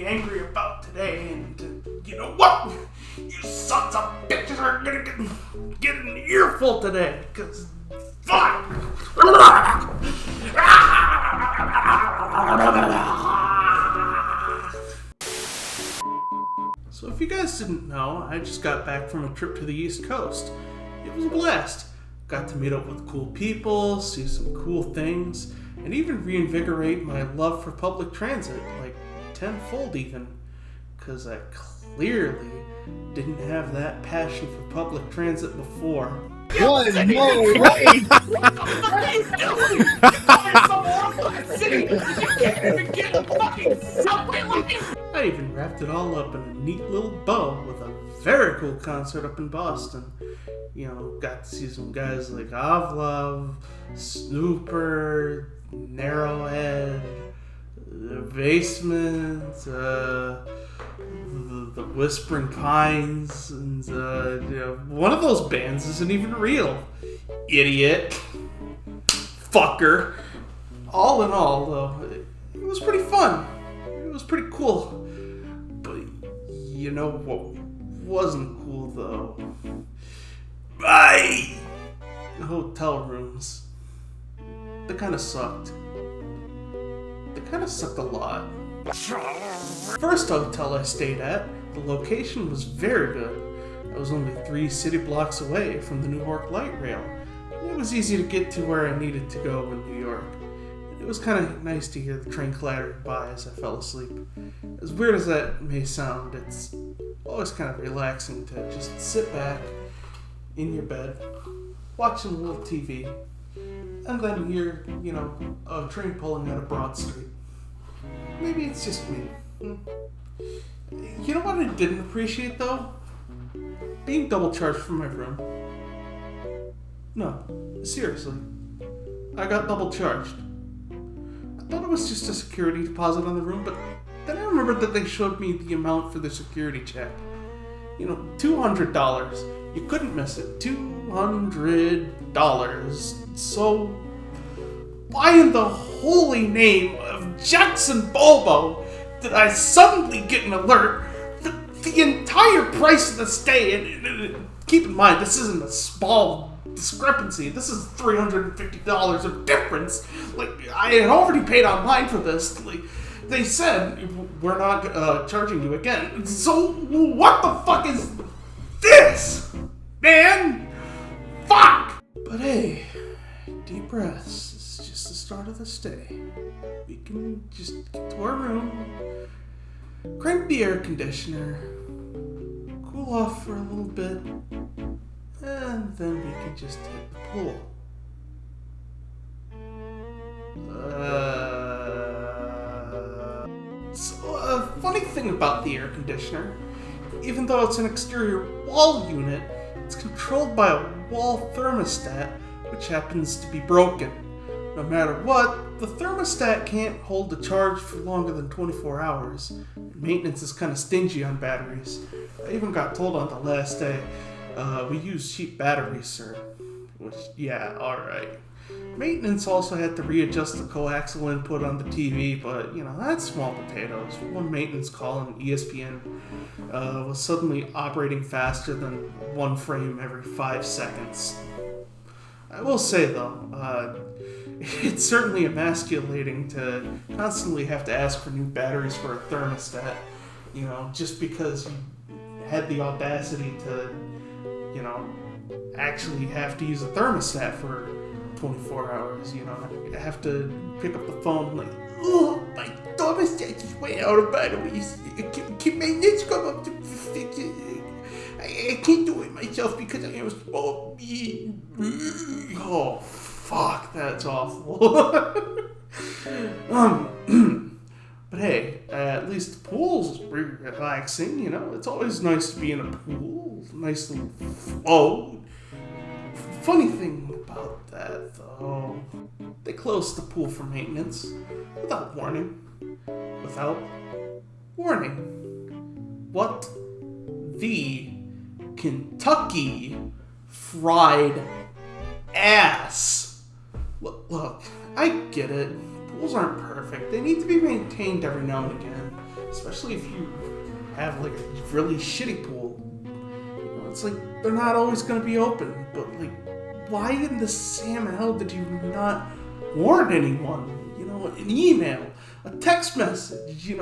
be angry about today, and you know what? You sons of bitches are gonna get an earful today, cause fuck! So if you guys didn't know, I just got back from a trip to the East Coast. It was a blast. Got to meet up with cool people, see some cool things, and even reinvigorate my love for public transit, like tenfold even, because I clearly didn't have that passion for public transit before. What? No way! What the fuck are you doing? You're some city! You can't even get a fucking subway line! I even wrapped it all up in a neat little bow with a very cool concert up in Boston. You know, got to see some guys like Avlov, Snooper, Narrowhead, The Basement, the Whispering Pines, and one of those bands isn't even real. Idiot. Fucker. All in all, though, it was pretty fun. It was pretty cool. But you know what wasn't cool, though? Hotel rooms. They kind of sucked. They kind of sucked a lot. First hotel I stayed at, the location was very good. I was only 3 city blocks away from the New York Light Rail. It was easy to get to where I needed to go in New York. It was kind of nice to hear the train clatter by as I fell asleep. As weird as that may sound, it's always kind of relaxing to just sit back in your bed, watching a little TV, and then hear, a train pulling out of Broad Street. Maybe it's just me. You know what I didn't appreciate, though? Being double charged for my room. No, seriously. I got double charged. I thought it was just a security deposit on the room, but then I remembered that they showed me the amount for the security check. $200. You couldn't miss it. $200. So, why in the holy name of Jackson Bobo did I suddenly get an alert that the entire price of the stay, and keep in mind, this isn't a small discrepancy, this is $350 of difference. Like, I had already paid online for this. Like, they said, we're not charging you again. So, what the fuck is this? Man! Fuck! But hey, deep breaths. It's just the start of the stay. We can just get to our room, crank the air conditioner, cool off for a little bit, and then we can just hit the pool. So a funny thing about the air conditioner, even though it's an exterior wall unit, it's controlled by a wall thermostat, which happens to be broken. No matter what, the thermostat can't hold the charge for longer than 24 hours. Maintenance is kind of stingy on batteries. I even got told on the last day, we use cheap batteries, sir. Which, yeah, alright. Maintenance also had to readjust the coaxial input on the TV, but, that's small potatoes. One maintenance call on ESPN was suddenly operating faster than one frame every 5 seconds. I will say, though, it's certainly emasculating to constantly have to ask for new batteries for a thermostat, just because you had the audacity to, actually have to use a thermostat for 24 hours, I have to pick up the phone like, oh, my thermostat is way out of batteries. Can maintenance come up to fix it? I can't do it myself because I am small. Oh, fuck, that's awful. But hey, at least the pool's relaxing, It's always nice to be in a pool. Nice little flow. Funny thing about that, though, they closed the pool for maintenance without warning. What the Kentucky Fried Ass? Look, I get it. Pools aren't perfect. They need to be maintained every now and again. especially if you have like a really shitty pool. It's like they're not always going to be open, but like, why in the Sam hell did you not warn anyone? An email, a text message,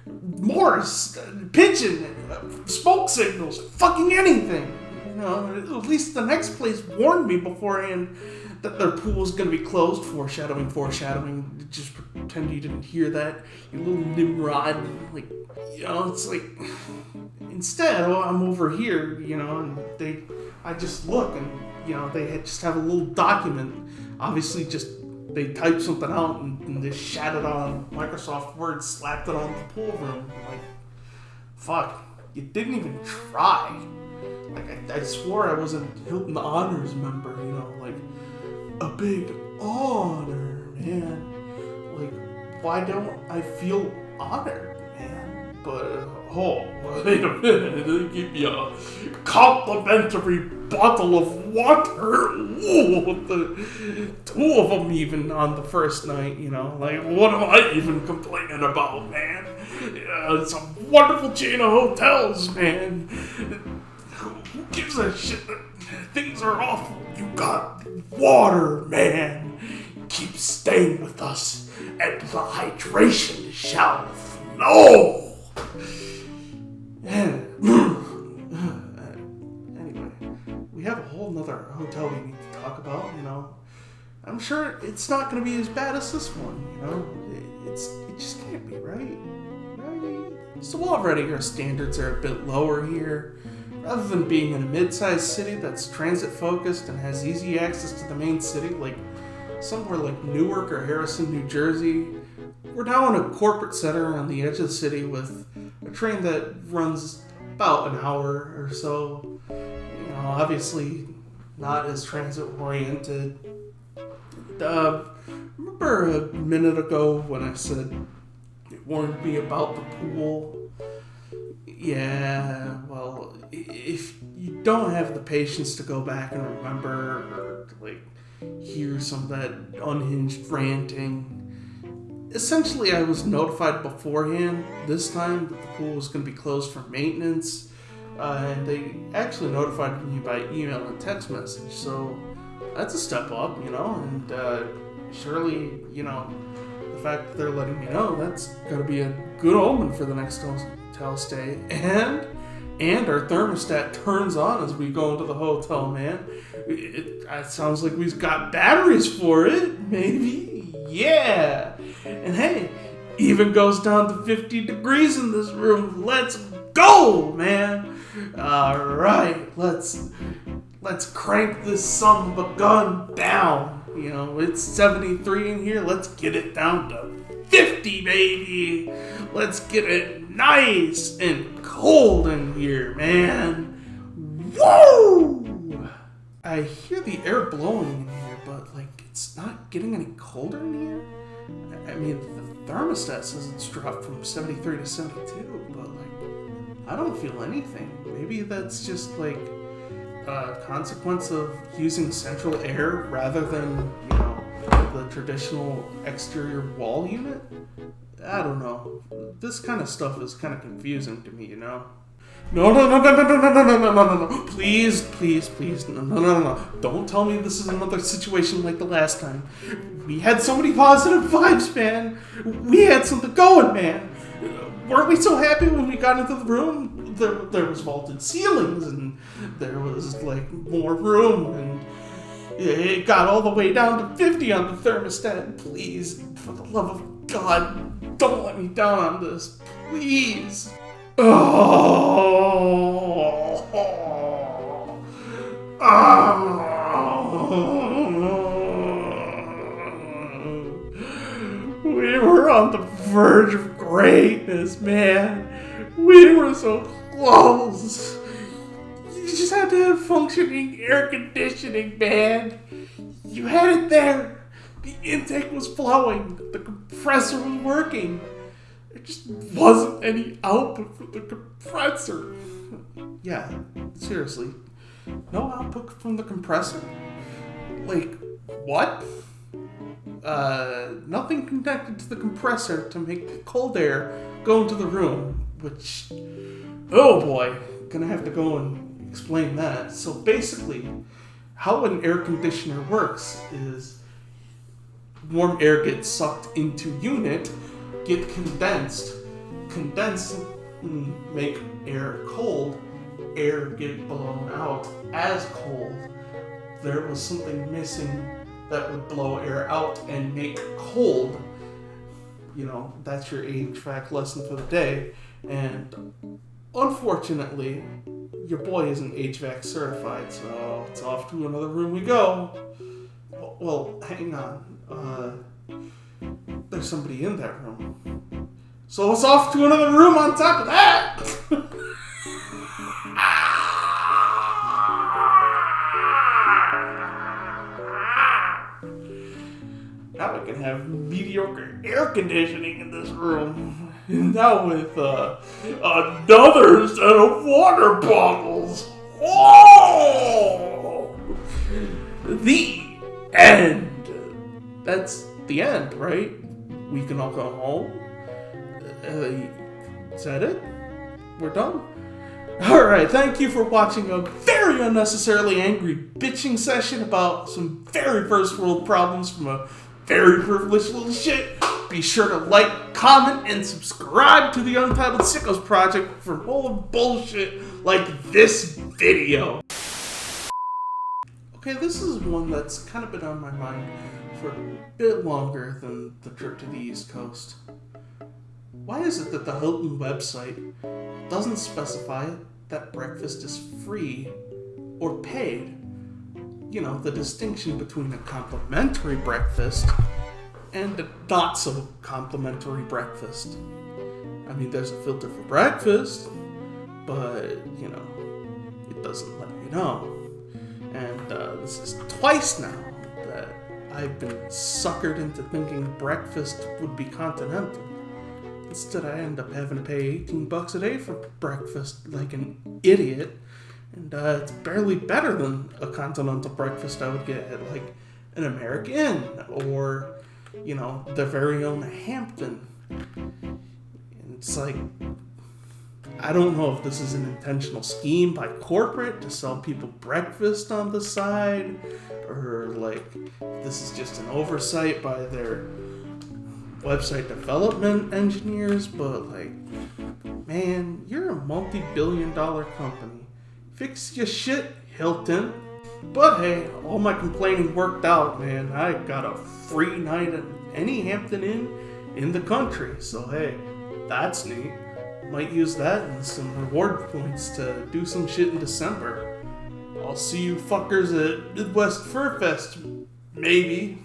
Morse, pigeon, smoke signals, fucking anything. At least the next place warned me beforehand that their pool was going to be closed. Foreshadowing. Just pretend you didn't hear that, you little Nimrod. It's like, instead, I'm over here, and I just look and, they just have a little document. Obviously, they typed something out and they shat it on Microsoft Word, slapped it on the pool room. Like, fuck, you didn't even try. Like, I swore I was a Hilton Honors member, a big honor, man. Like, why don't I feel honored, man? But, wait a minute, they give me a complimentary bottle of water. Ooh, the two of them even on the first night, like, what am I even complaining about, man? It's a wonderful chain of hotels, man. Who gives a shit that things are awful? You got water, man. Keep staying with us, and the hydration shall flow. Anyway, we have a whole nother hotel we need to talk about, I'm sure it's not going to be as bad as this one, It just can't be, right? So already our standards are a bit lower here. Rather than being in a mid-sized city that's transit-focused and has easy access to the main city, like somewhere like Newark or Harrison, New Jersey, we're now in a corporate center on the edge of the city with a train that runs about an hour or so. Obviously not as transit-oriented. Remember a minute ago when I said it warned me about the pool? Yeah, well, if you don't have the patience to go back and remember or, hear some of that unhinged ranting, essentially I was notified beforehand this time that the pool was going to be closed for maintenance, and they actually notified me by email and text message, so that's a step up, and surely, the fact that they're letting me know, that's got to be a good omen for the next hotel stay. And our thermostat turns on as we go into the hotel, man. It sounds like we've got batteries for it, maybe. Yeah. And hey, even goes down to 50 degrees in this room. Let's go, man. All right, let's crank this son of a gun down. It's 73 in here. Let's get it down to 50, baby. Let's get it nice and cold in here, man. Woo! I hear the air blowing in here, but it's not getting any colder in here. I mean, the thermostat says it's dropped from 73 to 72, but I don't feel anything. Maybe that's just a consequence of using central air rather than, the traditional exterior wall unit. I don't know. This kind of stuff is kind of confusing to me, No. Please. No. Don't tell me this is another situation like the last time. We had so many positive vibes, man. We had something going, man. Weren't we so happy when we got into the room? There was vaulted ceilings, and there was, more room, and it got all the way down to 50 on the thermostat. Please, for the love of God, don't let me down on this. Please. We were on the verge of greatness, man. We were so close. You just had to have functioning air conditioning, man. You had it there. The intake was flowing. The compressor was working. There just wasn't any output from the compressor. Yeah, seriously. No output from the compressor? What? nothing connected to the compressor to make the cold air go into the room, which, oh boy, gonna have to go and explain that. So basically, how an air conditioner works is warm air gets sucked into unit, get condensed make air cold, air get blown out as cold. There was something missing that would blow air out and make cold. That's your HVAC lesson for the day. And unfortunately, your boy isn't HVAC certified, so it's off to another room we go. Well, hang on. There's somebody in that room. So it's off to another room on top of that! Now we can have mediocre air conditioning in this room. Now with another set of water bottles. Oh! The end. That's the end, right? We can all go home. Is that it? We're done? Alright, thank you for watching a very unnecessarily angry bitching session about some very first world problems from a very privileged little shit. Be sure to like, comment, and subscribe to the Untitled Sickos project for more bullshit like this video. Okay, this is one that's kind of been on my mind for a bit longer than the trip to the East Coast. Why is it that the Hilton website doesn't specify that breakfast is free or paid? The distinction between a complimentary breakfast and a not so complimentary breakfast. I mean, there's a filter for breakfast, but, it doesn't let you know. And this is twice now that I've been suckered into thinking breakfast would be continental. Instead, I end up having to pay $18 a day for breakfast like an idiot. And it's barely better than a continental breakfast I would get at, like, an American or, their very own Hampton. And it's like, I don't know if this is an intentional scheme by corporate to sell people breakfast on the side, or, like, this is just an oversight by their website development engineers, but, like, man, you're a multi-billion-dollar company. Fix your shit, Hilton. But hey, all my complaining worked out, man. I got a free night at any Hampton Inn in the country. So hey, that's neat. Might use that and some reward points to do some shit in December. I'll see you fuckers at Midwest Fur Fest, maybe.